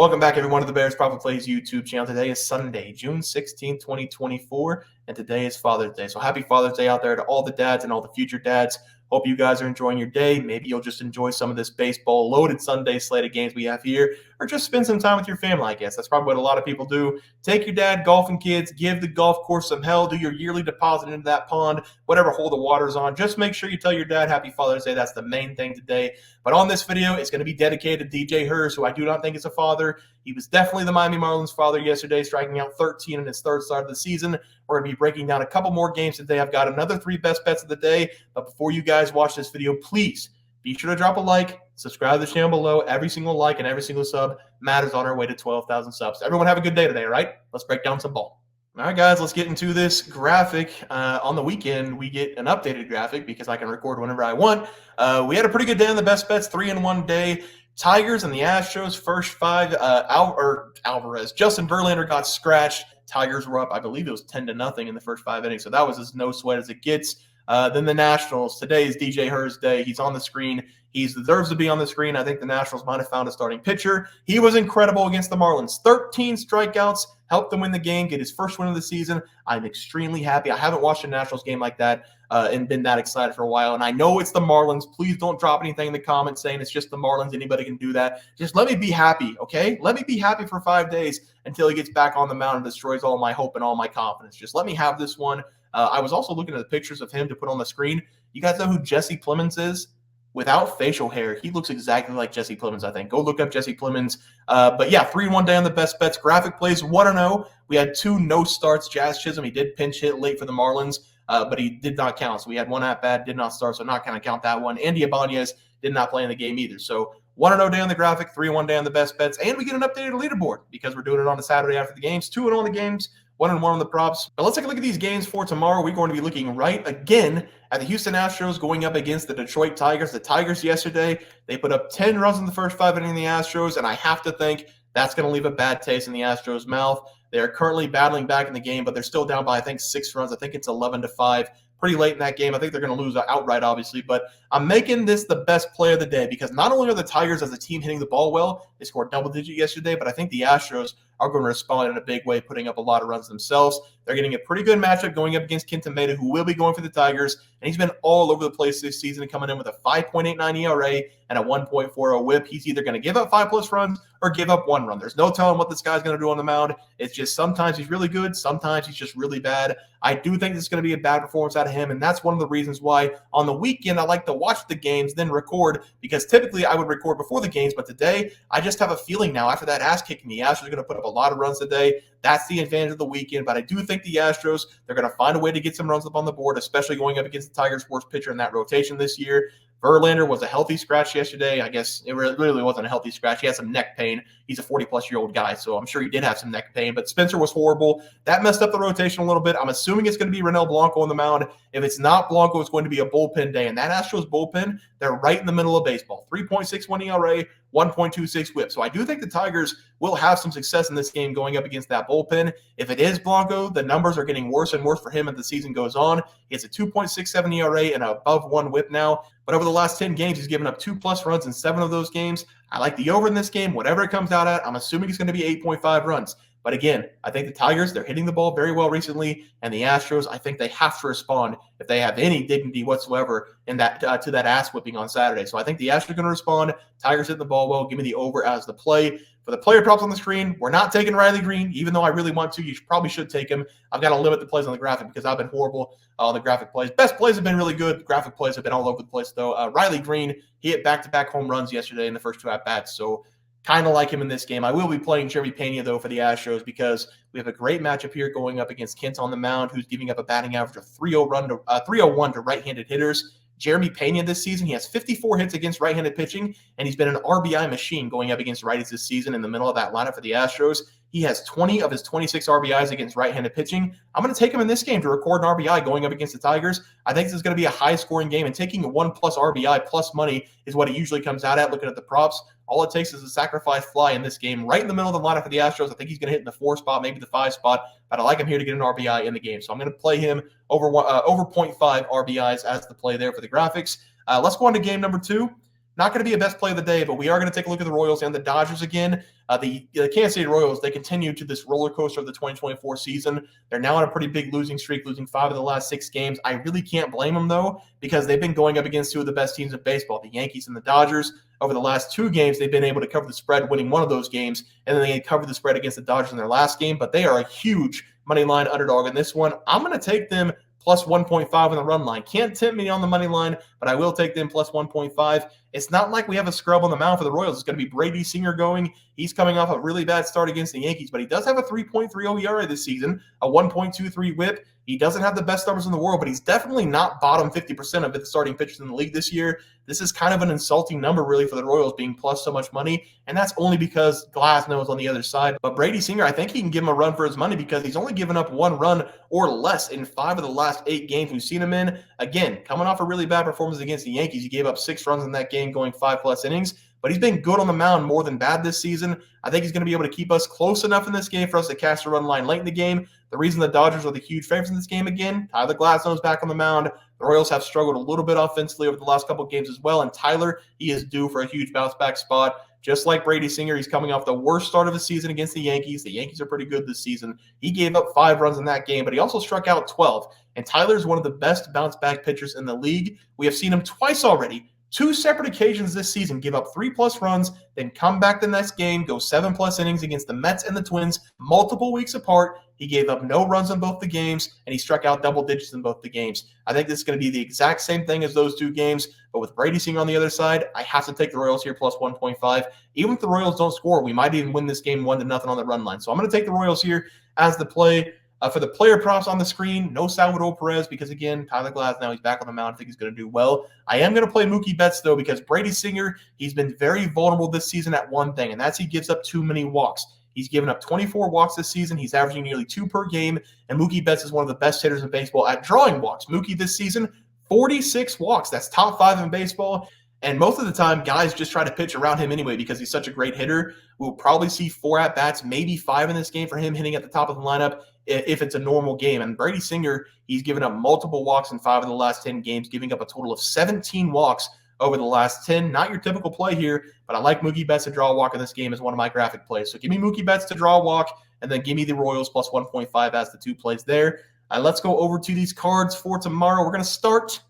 Welcome back, everyone, to the Bears Profit Plays YouTube channel. Today is Sunday, June 16th, 2024, and today is Father's Day. So happy Father's Day out there to all the dads and all the future dads. Hope you guys are enjoying your day. Maybe you'll just enjoy some of this baseball-loaded Sunday slate of games we have here, or just spend some time with your family, I guess. That's probably what a lot of people do. Take your dad golfing kids, give the golf course some hell, do your yearly deposit into that pond, whatever hole the water's on. Just make sure you tell your dad Happy Father's Day. That's the main thing today. But on this video, it's going to be dedicated to DJ Hurst, who I do not think is a father. He was definitely the Miami Marlins father yesterday, striking out 13 in his third start of the season. We're going to be breaking down a couple more games today. I've got another 3 best bets of the day. But before you guys watch this video, please be sure to drop a like, subscribe to the channel below. Every single like and every single sub matters on our way to 12,000 subs. Everyone have a good day today, all right? Let's break down some ball. All right, guys, let's get into this graphic. On the weekend, we get an updated graphic because I can record whenever I want. We had a pretty good day on the best bets, 3-in-1 day. Tigers and the Astros, first 5. Alvarez. Justin Verlander got scratched. Tigers were up, I believe it was 10-0 in the first 5 innings. So that was as no sweat as it gets. Then the Nationals. Today is DJ Hurst's day. He's on the screen. He deserves to be on the screen. I think the Nationals might have found a starting pitcher. He was incredible against the Marlins. 13 strikeouts, helped them win the game, get his first win of the season. I'm extremely happy. I haven't watched a Nationals game like that and been that excited for a while. And I know it's the Marlins. Please don't drop anything in the comments saying it's just the Marlins. Anybody can do that. Just let me be happy, okay? Let me be happy for 5 days until he gets back on the mound and destroys all my hope and all my confidence. Just let me have this one. I was also looking at the pictures of him to put on the screen. You guys know who Jesse Plemons is? Without facial hair, he looks exactly like Jesse Plemons, I think. Go look up Jesse Plemons. But yeah, 3-1 day on the best bets. Graphic plays 1-0. We had 2 no starts. Jazz Chisholm, he did pinch hit late for the Marlins, but he did not count. So we had 1 at-bat, did not start, so not going to count that one. Andy Ibanez did not play in the game either. So 1-0 day on the graphic, 3-1 day on the best bets, and we get an updated leaderboard because we're doing it on a Saturday after the games. 2-0 on the games, 1-1 on the props. But let's take a look at these games for tomorrow. We're going to be looking right again at the Houston Astros going up against the Detroit Tigers. The Tigers yesterday, they put up 10 runs in the first 5 innings of the Astros, and I have to think that's going to leave a bad taste in the Astros' mouth. They're currently battling back in the game, but they're still down by, I think, 6 runs. I think it's 11-5. Pretty late in that game. I think they're going to lose outright, obviously, but I'm making this the best play of the day because not only are the Tigers as a team hitting the ball well, they scored double-digit yesterday, but I think the Astros are going to respond in a big way, putting up a lot of runs themselves. They're getting a pretty good matchup going up against Quintanilla, who will be going for the Tigers, and he's been all over the place this season, coming in with a 5.89 ERA and a 1.40 whip. He's either going to give up 5+ runs or give up 1 run. There's no telling what this guy's going to do on the mound. It's just sometimes he's really good, sometimes he's just really bad. I do think this is going to be a bad performance out of him, and that's one of the reasons why on the weekend I like to watch the games, then record, because typically I would record before the games, but today I just have a feeling now after that ass kicking, the Astros are going to put up a lot of runs today. That's the advantage of the weekend, but I do think the Astros, they're going to find a way to get some runs up on the board, especially going up against the Tigers' worst pitcher in that rotation this year. Verlander was a healthy scratch yesterday. I guess it really wasn't a healthy scratch. He had some neck pain. He's a 40-plus-year-old guy, so I'm sure he did have some neck pain. But Spencer was horrible. That messed up the rotation a little bit. I'm assuming it's going to be Ronel Blanco on the mound. If it's not Blanco, it's going to be a bullpen day. And that Astros bullpen, they're right in the middle of baseball. 3.61 ERA, 1.26 whip. So I do think the Tigers will have some success in this game going up against that bullpen. If it is Blanco, the numbers are getting worse and worse for him as the season goes on. He has a 2.67 ERA and an above 1 whip now. But over the last 10 games, he's given up 2+ runs in 7 of those games. I like the over in this game. Whatever it comes out at, I'm assuming it's going to be 8.5 runs. But again, I think the Tigers, they're hitting the ball very well recently, and the Astros, I think they have to respond if they have any dignity whatsoever in that to that ass whipping on Saturday. So I think the Astros are going to respond. Tigers hitting the ball well. Give me the over as the play. For the player props on the screen, we're not taking Riley Green, even though I really want to. You probably should take him. I've got to limit the plays on the graphic because I've been horrible on the graphic plays. Best plays have been really good. The graphic plays have been all over the place, though. Riley Green, he hit back-to-back home runs yesterday in the first 2 at-bats, so kind of like him in this game. I will be playing Jeremy Pena, though, for the Astros because we have a great matchup here going up against Kent on the mound, who's giving up a batting average of 301 to right-handed hitters. Jeremy Pena this season, he has 54 hits against right-handed pitching, and he's been an RBI machine going up against righties this season in the middle of that lineup for the Astros. He has 20 of his 26 RBIs against right-handed pitching. I'm going to take him in this game to record an RBI going up against the Tigers. I think this is going to be a high-scoring game, and taking a 1+ RBI plus money is what it usually comes out at looking at the props. All it takes is a sacrifice fly in this game, right in the middle of the lineup for the Astros. I think he's going to hit in the 4 spot, maybe the 5 spot, but I like him here to get an RBI in the game. So I'm going to play him over 0.5 RBIs as the play there for the graphics. Let's go on to game number 2. Not going to be a best play of the day, but we are going to take a look at the Royals and the Dodgers again. The Kansas City Royals, they continue to this roller coaster of the 2024 season. They're now on a pretty big losing streak, losing 5 of the last 6 games. I really can't blame them, though, because they've been going up against 2 of the best teams in baseball, the Yankees and the Dodgers. Over the last 2 games, they've been able to cover the spread, winning one of those games, and then they covered the spread against the Dodgers in their last game. But they are a huge money line underdog in this one. I'm going to take them plus 1.5 on the run line. Can't tempt me on the money line, but I will take them plus 1.5. It's not like we have a scrub on the mound for the Royals. It's going to be Brady Singer going. He's coming off a really bad start against the Yankees, but he does have a 3.30 ERA this season, a 1.23 whip. He doesn't have the best numbers in the world, but he's definitely not bottom 50% of the starting pitchers in the league this year. This is kind of an insulting number, really, for the Royals being plus so much money, and that's only because Glasnow's on the other side. But Brady Singer, I think he can give him a run for his money because he's only given up 1 run or less in 5 of the last 8 games we've seen him in. Again, coming off a really bad performance against the Yankees, he gave up 6 runs in that game, going 5+ innings. But he's been good on the mound more than bad this season. I think he's going to be able to keep us close enough in this game for us to cash the run line late in the game. The reason the Dodgers are the huge favorites in this game again, Tyler Glasnow's back on the mound. The Royals have struggled a little bit offensively over the last couple of games as well. And Tyler, he is due for a huge bounce-back spot. Just like Brady Singer, he's coming off the worst start of the season against the Yankees. The Yankees are pretty good this season. He gave up 5 runs in that game, but he also struck out 12. And Tyler is one of the best bounce-back pitchers in the league. We have seen him twice already. 2 separate occasions this season, give up 3+ runs, then come back the next game, go 7+ innings against the Mets and the Twins, multiple weeks apart. He gave up no runs in both the games, and he struck out double digits in both the games. I think this is going to be the exact same thing as those 2 games, but with Brady Singer on the other side, I have to take the Royals here plus 1.5. Even if the Royals don't score, we might even win this game 1-0 on the run line. So I'm going to take the Royals here as the play. For the player props on the screen, no Salvador Perez because, again, Tyler Glasnow, he's back on the mound. I think he's going to do well. I am going to play Mookie Betts, though, because Brady Singer, he's been very vulnerable this season at one thing, and that's he gives up too many walks. He's given up 24 walks this season. He's averaging nearly 2 per game, and Mookie Betts is one of the best hitters in baseball at drawing walks. Mookie this season, 46 walks. That's top 5 in baseball. And most of the time, guys just try to pitch around him anyway because he's such a great hitter. We'll probably see 4 at-bats, maybe 5 in this game for him hitting at the top of the lineup if it's a normal game. And Brady Singer, he's given up multiple walks in 5 of the last 10 games, giving up a total of 17 walks over the last 10. Not your typical play here, but I like Mookie Betts to draw a walk in this game as one of my graphic plays. So give me Mookie Betts to draw a walk, and then give me the Royals plus 1.5 as the 2 plays there. Let's go over to these cards for tomorrow. We're going to start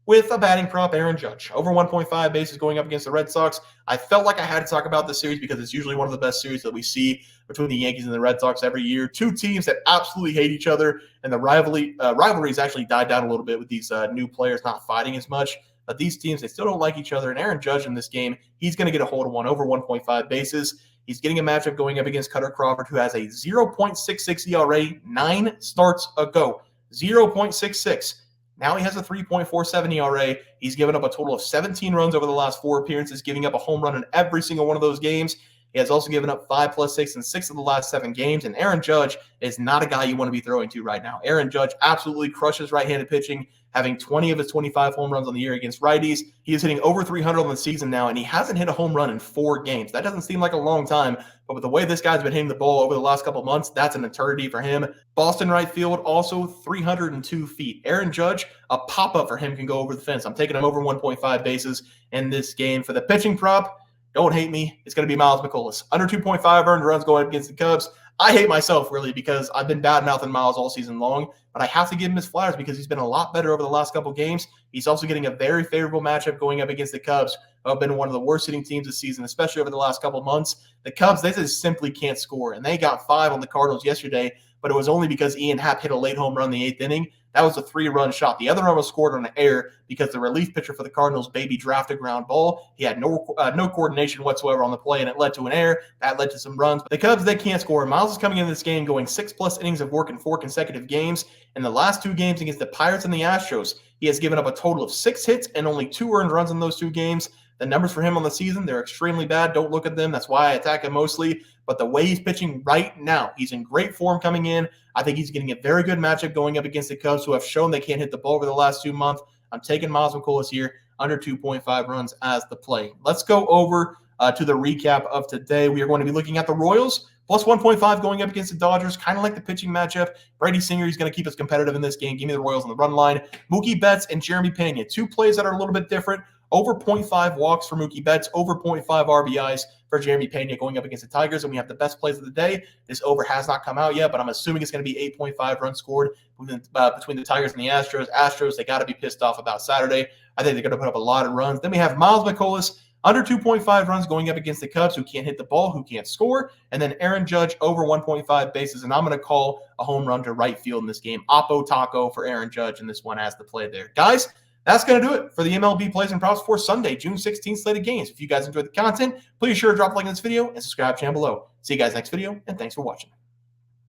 with a batting prop, Aaron Judge. Over 1.5 bases going up against the Red Sox. I felt like I had to talk about this series because it's usually one of the best series that we see between the Yankees and the Red Sox every year. 2 teams that absolutely hate each other, and the rivalry's actually died down a little bit with these new players not fighting as much. But these teams, they still don't like each other. And Aaron Judge in this game, he's going to get a hold of one over 1.5 bases. He's getting a matchup going up against Cutter Crawford, who has a 0.66 ERA 9 starts ago. 0.66. Now he has a 3.47 ERA. He's given up a total of 17 runs over the last 4 appearances, giving up a home run in every single one of those games. He has also given up 5+6 in 6 of the last 7 games. And Aaron Judge is not a guy you want to be throwing to right now. Aaron Judge absolutely crushes right-handed pitching, having 20 of his 25 home runs on the year against righties. He is hitting over 300 on the season now, and he hasn't hit a home run in 4 games. That doesn't seem like a long time, but with the way this guy's been hitting the ball over the last couple of months, that's an eternity for him. Boston right field, also 302 feet. Aaron Judge, a pop-up for him can go over the fence. I'm taking him over 1.5 bases in this game. For the pitching prop, don't hate me, it's going to be Miles McCollum. Under 2.5 earned runs going up against the Cubs. I hate myself, really, because I've been bad-mouthing Miles all season long, but I have to give him his flowers because he's been a lot better over the last couple games. He's also getting a very favorable matchup going up against the Cubs, who have been one of the worst hitting teams this season, especially over the last couple months. The Cubs, they just simply can't score, and they got 5 on the Cardinals yesterday, but it was only because Ian Happ hit a late home run in the 8th inning. That was a 3-run shot. The other run was scored on an error because the relief pitcher for the Cardinals baby drafted ground ball. He had no coordination whatsoever on the play, and it led to an error. That led to some runs. But the Cubs, they can't score. Miles is coming into this game going 6+ innings of work in 4 consecutive games. In the last 2 games against the Pirates and the Astros, he has given up a total of 6 hits and only 2 earned runs in those 2 games. The numbers for him on the season, they're extremely bad. Don't look at them. That's why I attack him mostly. But the way he's pitching right now, he's in great form coming in. I think he's getting a very good matchup going up against the Cubs, who have shown they can't hit the ball over the last 2 months. I'm taking Miles McCollum here, under 2.5 runs as the play. Let's go over to the recap of today. We are going to be looking at the Royals, plus 1.5 going up against the Dodgers, kind of like the pitching matchup. Brady Singer, he's going to keep us competitive in this game. Give me the Royals on the run line. Mookie Betts and Jeremy Pena, 2 plays that are a little bit different. over 0.5 walks for Mookie Betts, over 0.5 RBIs for Jeremy Pena going up against the Tigers. And we have the best plays of the day. This over has not come out yet, but I'm assuming it's going to be 8.5 runs scored between the Tigers and the Astros. Astros, they got to be pissed off about Saturday. I think they're going to put up a lot of runs. Then we have Miles McCollum under 2.5 runs going up against the Cubs, who can't hit the ball, who can't score. And then Aaron Judge over 1.5 bases. And I'm going to call a home run to right field in this game. Oppo Taco for Aaron Judge, and this one has to play there. Guys, that's going to do it for the MLB Plays and Props for Sunday, June 16th slate of games. If you guys enjoyed the content, please sure to drop a like in this video and subscribe channel below. See you guys next video, and thanks for watching.